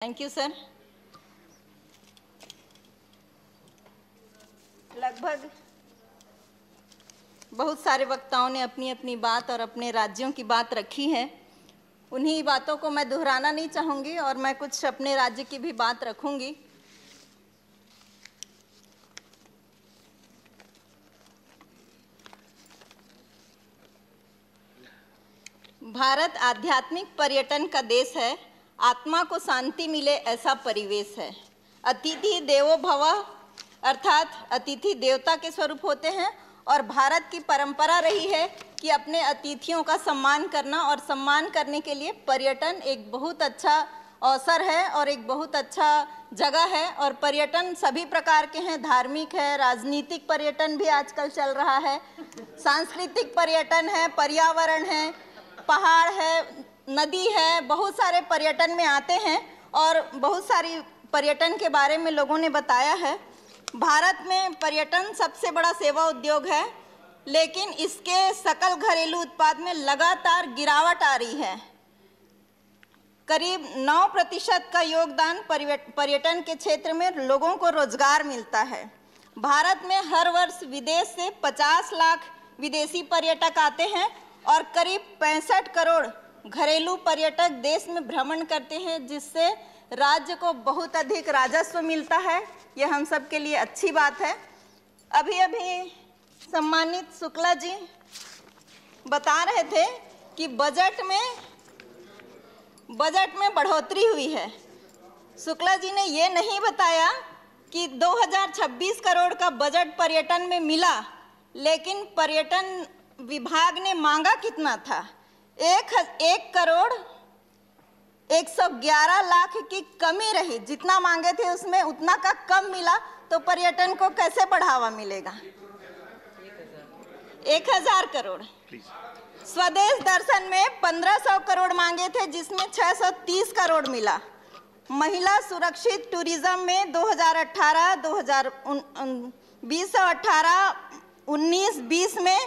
Thank you sir. लगभग बहुत सारे वक्ताओं ने अपनी अपनी बात और अपने राज्यों की बात रखी है। उन्हीं बातों को मैं दोहराना नहीं चाहूँगी और मैं कुछ अपने राज्य की भी बात रखूँगी। भारत आध्यात्मिक पर्यटन का देश है। आत्मा को शांति मिले ऐसा परिवेश है। अतिथि देवो भव अर्थात अतिथि देवता के स्वरूप होते हैं और भारत की परंपरा रही है कि अपने अतिथियों का सम्मान करना और सम्मान करने के लिए पर्यटन एक बहुत अच्छा अवसर है और एक बहुत अच्छा जगह है। और पर्यटन सभी प्रकार के हैं, धार्मिक है, राजनीतिक पर्यटन भी आजकल चल रहा है, सांस्कृतिक पर्यटन है, पर्यावरण है, पहाड़ है, नदी है, बहुत सारे पर्यटन में आते हैं और बहुत सारी पर्यटन के बारे में लोगों ने बताया है। भारत में पर्यटन सबसे बड़ा सेवा उद्योग है, लेकिन इसके सकल घरेलू उत्पाद में लगातार गिरावट आ रही है। करीब 9% का योगदान पर्यटन के क्षेत्र में लोगों को रोजगार मिलता है। भारत में हर वर्ष विदेश से 50 लाख विदेशी पर्यटक आते हैं और करीब 65 करोड़ घरेलू पर्यटक देश में भ्रमण करते हैं, जिससे राज्य को बहुत अधिक राजस्व मिलता है। यह हम सब के लिए अच्छी बात है। अभी अभी सम्मानित शुक्ला जी बता रहे थे कि बजट में बढ़ोतरी हुई है। शुक्ला जी ने ये नहीं बताया कि 2026 करोड़ का बजट पर्यटन में मिला, लेकिन पर्यटन विभाग ने मांगा कितना था? 1 करोड़ 111 लाख की कमी रही। जितना मांगे थे उसमें उतना का कम मिला, तो पर्यटन को कैसे बढ़ावा मिलेगा? 1000 करोड़। स्वदेश दर्शन में 1500 करोड़ मांगे थे, जिसमें 630 करोड़ मिला। महिला सुरक्षित टूरिज्म में 19-20 में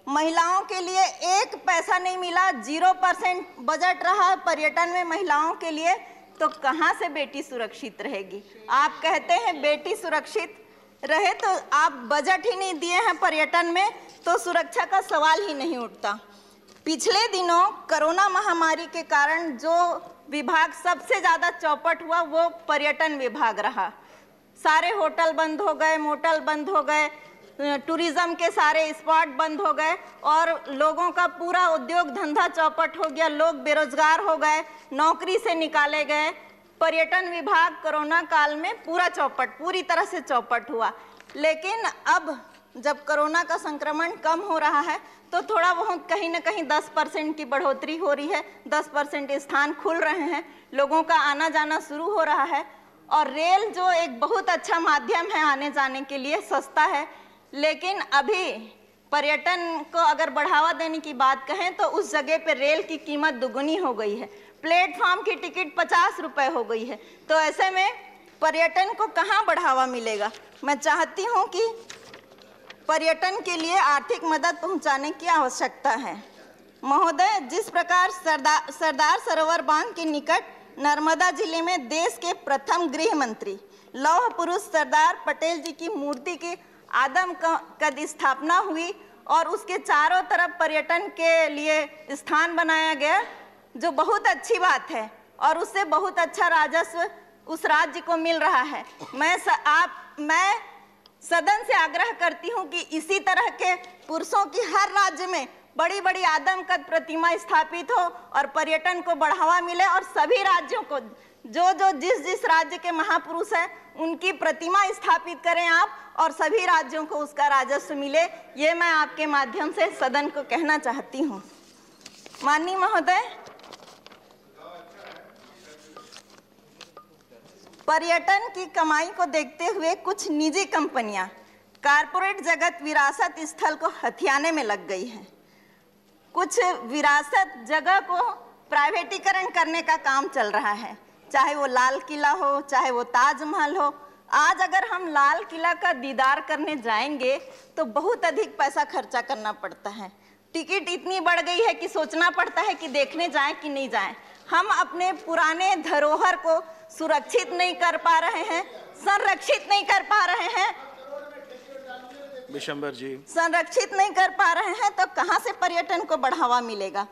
महिलाओं के लिए 1 पैसा नहीं मिला, 0% बजट रहा पर्यटन में महिलाओं के लिए। तो कहाँ से बेटी सुरक्षित रहेगी? आप कहते हैं बेटी सुरक्षित रहे, तो आप बजट ही नहीं दिए हैं पर्यटन में, तो सुरक्षा का सवाल ही नहीं उठता। पिछले दिनों कोरोना महामारी के कारण जो विभाग सबसे ज़्यादा चौपट हुआ वो पर्यटन विभाग रहा। सारे होटल बंद हो गए, मोटल बंद हो गए, टूरिज्म के सारे स्पॉट बंद हो गए और लोगों का पूरा उद्योग धंधा चौपट हो गया। लोग बेरोजगार हो गए, नौकरी से निकाले गए। पर्यटन विभाग कोरोना काल में पूरी तरह से चौपट हुआ। लेकिन अब जब कोरोना का संक्रमण कम हो रहा है, तो थोड़ा बहुत कहीं ना कहीं 10% की बढ़ोतरी हो रही है। 10% स्थान खुल रहे हैं, लोगों का आना जाना शुरू हो रहा है। और रेल जो एक बहुत अच्छा माध्यम है आने जाने के लिए, सस्ता है, लेकिन अभी पर्यटन को अगर बढ़ावा देने की बात कहें तो उस जगह पे रेल की कीमत दुगुनी हो गई है। प्लेटफॉर्म की टिकट 50 रुपये हो गई है। तो ऐसे में पर्यटन को कहाँ बढ़ावा मिलेगा? मैं चाहती हूँ कि पर्यटन के लिए आर्थिक मदद पहुँचाने की आवश्यकता है। महोदय, जिस प्रकार सरदार सरोवर बांध के निकट नर्मदा जिले में देश के प्रथम गृह मंत्री लौह पुरुष सरदार पटेल जी की मूर्ति की आदमकद स्थापना हुई और उसके चारों तरफ पर्यटन के लिए स्थान बनाया गया, जो बहुत अच्छी बात है और उससे बहुत अच्छा राजस्व उस राज्य को मिल रहा है। मैं सदन से आग्रह करती हूं कि इसी तरह के पुरुषों की हर राज्य में बड़ी बड़ी आदमकद प्रतिमा स्थापित हो और पर्यटन को बढ़ावा मिले और सभी राज्यों को जिस राज्य के महापुरुष हैं उनकी प्रतिमा स्थापित करें आप और सभी राज्यों को उसका राजस्व मिले। ये मैं आपके माध्यम से सदन को कहना चाहती हूँ। माननीय महोदय, पर्यटन की कमाई को देखते हुए कुछ निजी कंपनियां कारपोरेट जगत विरासत स्थल को हथियाने में लग गई हैं। कुछ विरासत जगह को प्राइवेटीकरण करने का काम चल रहा है, चाहे वो लाल किला हो, चाहे वो ताजमहल हो। आज अगर हम लाल किला का दीदार करने जाएंगे तो बहुत अधिक पैसा खर्चा करना पड़ता है। टिकट इतनी बढ़ गई है कि सोचना पड़ता है कि देखने जाएं कि नहीं जाएं। हम अपने पुराने धरोहर को सुरक्षित नहीं कर पा रहे हैं, संरक्षित नहीं कर पा रहे हैं, विशंबर जी संरक्षित नहीं कर पा रहे हैं, तो कहां से पर्यटन को बढ़ावा मिलेगा।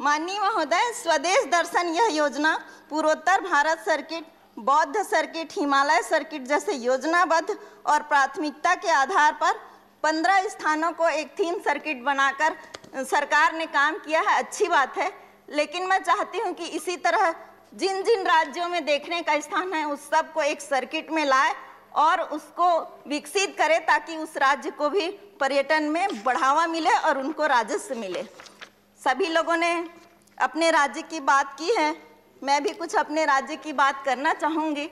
माननीय महोदय, स्वदेश दर्शन यह योजना पूर्वोत्तर भारत सर्किट, बौद्ध सर्किट, हिमालय सर्किट जैसे योजनाबद्ध और प्राथमिकता के आधार पर 15 स्थानों को एक थीम सर्किट बनाकर सरकार ने काम किया है, अच्छी बात है। लेकिन मैं चाहती हूं कि इसी तरह जिन जिन राज्यों में देखने का स्थान है उस सब को एक सर्किट में लाए और उसको विकसित करे, ताकि उस राज्य को भी पर्यटन में बढ़ावा मिले और उनको राजस्व मिले। सभी लोगों ने अपने राज्य की बात की है, मैं भी कुछ अपने राज्य की बात करना चाहूँगी।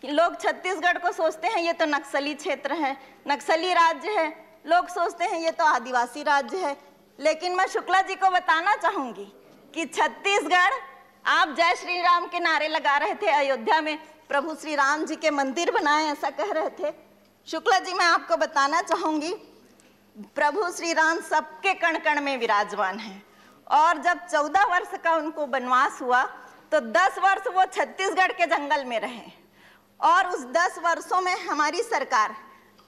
लोग छत्तीसगढ़ को सोचते हैं ये तो नक्सली क्षेत्र है, नक्सली राज्य है, लोग सोचते हैं ये तो आदिवासी राज्य है। लेकिन मैं शुक्ला जी को बताना चाहूँगी कि छत्तीसगढ़, आप जय श्री राम के नारे लगा रहे थे, अयोध्या में प्रभु श्री राम जी के मंदिर बनाए ऐसा कह रहे थे। शुक्ला जी, मैं आपको बताना चाहूँगी प्रभु श्री राम सबके कण कण में विराजमान हैं, और जब 14 वर्ष का उनको वनवास हुआ तो 10 वर्ष वो छत्तीसगढ़ के जंगल में रहे, और उस 10 वर्षों में हमारी सरकार,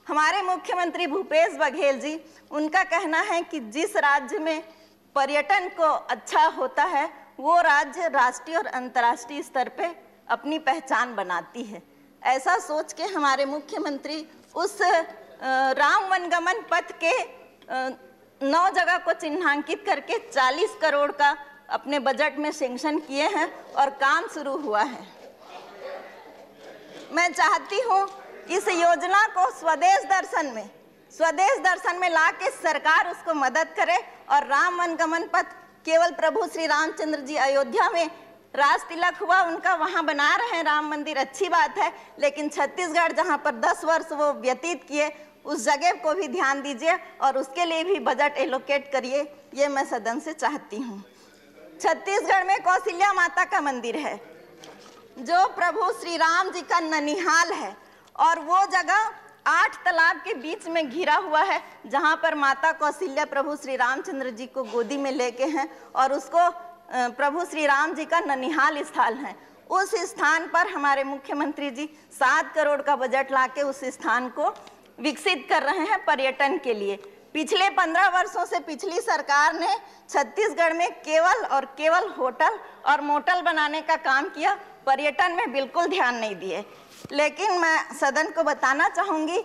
हमारे मुख्यमंत्री भूपेश बघेल जी, उनका कहना है कि जिस राज्य में पर्यटन को अच्छा होता है वो राज्य राष्ट्रीय और अंतर्राष्ट्रीय स्तर पे अपनी पहचान बनाती है। ऐसा सोच के हमारे मुख्यमंत्री उस राम वनगमन पथ के 9 जगह को चिन्हांकित करके 40 करोड़ का अपने बजट में सैंक्शन किए हैं और काम शुरू हुआ है। मैं चाहती हूँ इस योजना को स्वदेश दर्शन में ला के सरकार उसको मदद करे, और राम वनगमन पथ केवल प्रभु श्री रामचंद्र जी अयोध्या में राज तिलक हुआ उनका, वहाँ बना रहे हैं राम मंदिर, अच्छी बात है। लेकिन छत्तीसगढ़ जहाँ पर 10 वर्ष वो व्यतीत किए उस जगह को भी ध्यान दीजिए और उसके लिए भी बजट एलोकेट करिए, ये मैं सदन से चाहती हूँ। छत्तीसगढ़ में कौशल्या माता का मंदिर है जो प्रभु श्री राम जी का ननिहाल है, और वो जगह 8 तालाब के बीच में घिरा हुआ है, जहाँ पर माता कौशल्या प्रभु श्री रामचंद्र जी को गोदी में लेके हैं और उसको प्रभु श्री राम जी का ननिहाल स्थल है। उस स्थान पर हमारे मुख्यमंत्री जी 7 करोड़ का बजट लाके उस स्थान को विकसित कर रहे हैं पर्यटन के लिए। पिछले 15 वर्षों से पिछली सरकार ने छत्तीसगढ़ में केवल और केवल होटल और मोटल बनाने का काम किया, पर्यटन में बिल्कुल ध्यान नहीं दिए। लेकिन मैं सदन को बताना चाहूँगी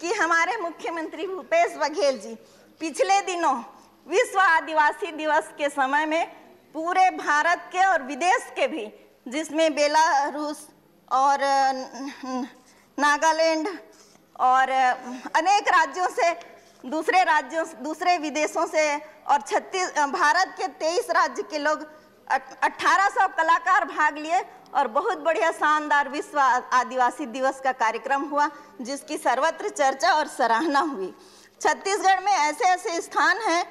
कि हमारे मुख्यमंत्री भूपेश बघेल जी पिछले दिनों विश्व आदिवासी दिवस के समय में पूरे भारत के और विदेश के भी, जिसमें बेलारूस और नागालैंड और अनेक राज्यों से, दूसरे विदेशों से और भारत के 23 राज्य के लोग 1800 कलाकार भाग लिए और बहुत बढ़िया शानदार विश्व आदिवासी दिवस का कार्यक्रम हुआ, जिसकी सर्वत्र चर्चा और सराहना हुई। छत्तीसगढ़ में ऐसे ऐसे स्थान हैं,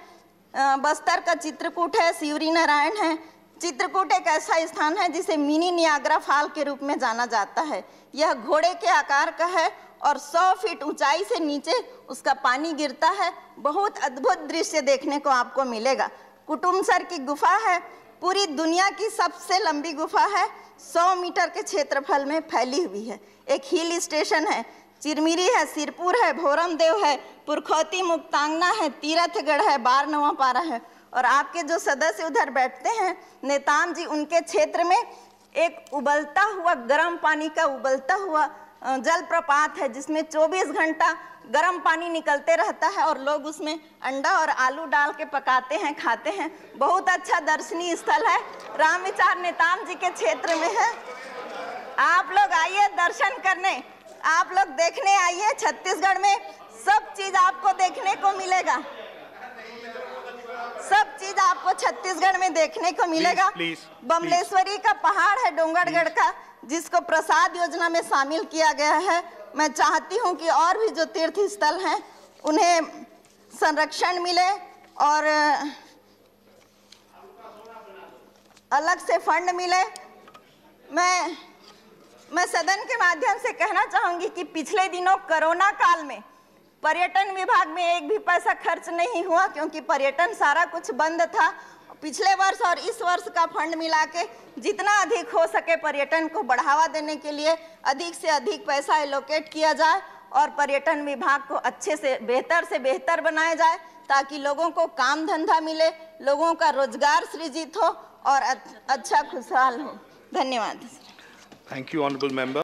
बस्तर का चित्रकूट है, शिवरी नारायण है। चित्रकूट एक ऐसा स्थान है जिसे मिनी नियाग्रा फॉल के रूप में जाना जाता है। यह घोड़े के आकार का है और 100 फीट ऊंचाई से नीचे उसका पानी गिरता है। बहुत अद्भुत दृश्य देखने को आपको मिलेगा। कुटुमसर की गुफा है, पूरी दुनिया की सबसे लंबी गुफा है, 100 मीटर के क्षेत्रफल में फैली हुई है। एक हिल स्टेशन है, चिरमिरी है, सिरपुर है, भोरमदेव है, पुरखौती मुक्तांगना है, तीरथगढ़ है, बारनवापारा है। और आपके जो सदस्य उधर बैठते हैं नेताम जी, उनके क्षेत्र में एक उबलता हुआ गर्म पानी का उबलता हुआ जलप्रपात है, जिसमें 24 घंटा गर्म पानी निकलते रहता है और लोग उसमें अंडा और आलू डाल के पकाते हैं, खाते हैं। बहुत अच्छा दर्शनीय स्थल है, राम विचार नेताम जी के क्षेत्र में है। आप लोग आइए दर्शन करने, आप लोग देखने आइए। छत्तीसगढ़ में सब चीज आपको देखने को मिलेगा, सब चीज आपको छत्तीसगढ़ में देखने को मिलेगा। बमलेश्वरी का पहाड़ है डोंगरगढ़ का, जिसको प्रसाद योजना में शामिल किया गया है। मैं चाहती हूं कि और भी जो तीर्थ स्थल हैं उन्हें संरक्षण मिले और अलग से फंड मिले। मैं सदन के माध्यम से कहना चाहूंगी कि पिछले दिनों कोरोना काल में पर्यटन विभाग में एक भी पैसा खर्च नहीं हुआ, क्योंकि पर्यटन सारा कुछ बंद था। पिछले वर्ष और इस वर्ष का फंड मिला के जितना अधिक हो सके पर्यटन को बढ़ावा देने के लिए अधिक से अधिक पैसा एलोकेट किया जाए और पर्यटन विभाग को अच्छे से बेहतर बनाया जाए, ताकि लोगों को काम धंधा मिले, लोगों का रोजगार सृजित हो और अच्छा खुशहाल हो। धन्यवाद। Thank you honourable member.